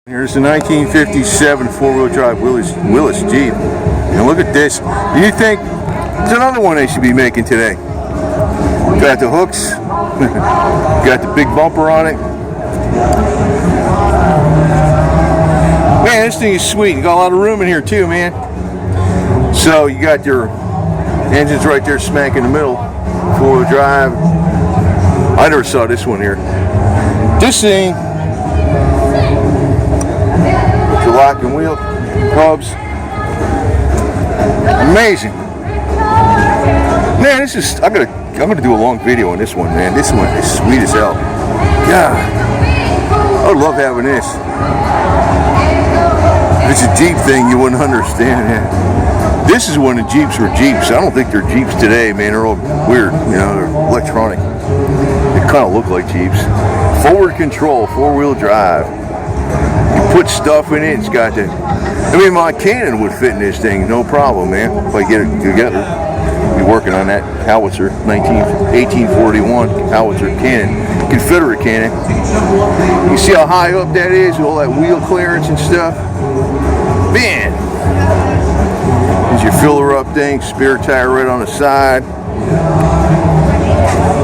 Here's the 1957 four-wheel drive Willis Jeep. And look at this. Do you think it's another one they should be making today? Got the hooks, got the big bumper on it. Man, this thing is sweet. You got a lot of room in here too, man. So you got your engines right there smack in the middle. Four-wheel drive. I never saw this one here. This thing, your lock and wheel hubs, amazing. Man, this is, I'm gonna do a long video on this one, man. This one is sweet as hell. God, I would love having this. If it's a Jeep thing, you wouldn't understand it. This is when the Jeeps were Jeeps. I don't think they're Jeeps today, man. They're all weird, you know, they're electronic. They kind of look like Jeeps. Forward control, four-wheel drive. You put stuff in it, it's got that. I mean, my cannon would fit in this thing, no problem, man. If I get it together, be working on that howitzer, 1841 howitzer cannon, Confederate cannon. You see how high up that is, all that wheel clearance and stuff? Man! There's your filler up thing, spare tire right on the side.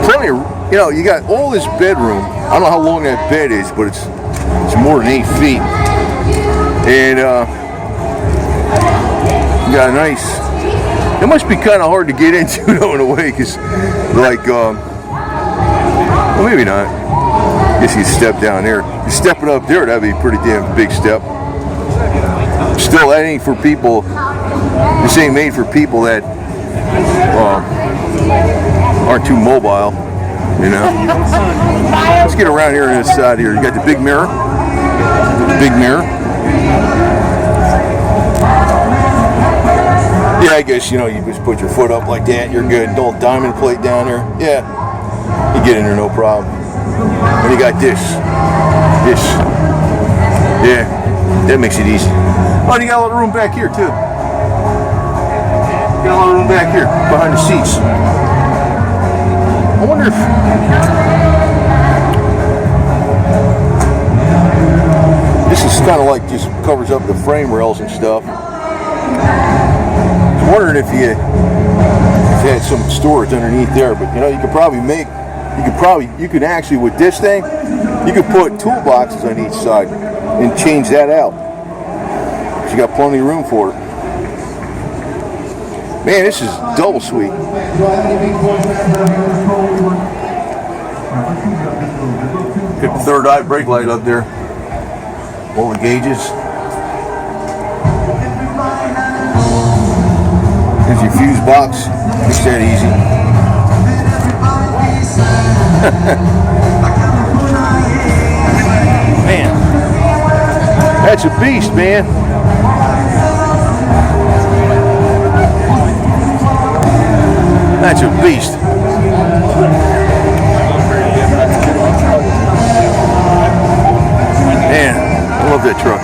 Plenty of, you know, you got all this bedroom. I don't know how long that bed is, but it's more than 8 feet. And you got a nice, it must be kind of hard to get into though in a way, because like, well maybe not. I guess you step down there. You step it up there, that'd be a pretty damn big step. Still, that ain't for people, this ain't made for people that aren't too mobile, you know. Let's get around here on this side here. You got the big mirror. Big mirror. Yeah, I guess, you know, you just put your foot up like that, you're good. Little diamond plate down there. Yeah, you get in there no problem. And you got this. Yeah, that makes it easy. Oh, and you got a lot of room back here too. Got a lot of room back here behind the seats. I wonder if this is kind of like just covers up the frame rails and stuff. I was wondering if you had some storage underneath there, but you know, you could actually with this thing, you could put toolboxes on each side and change that out. You got plenty of room for it. Man, this is double sweet. Get the third eye brake light up there. All the gauges. There's your fuse box. It's that easy. Man, that's a beast, man. That's a beast. Man, I love that truck.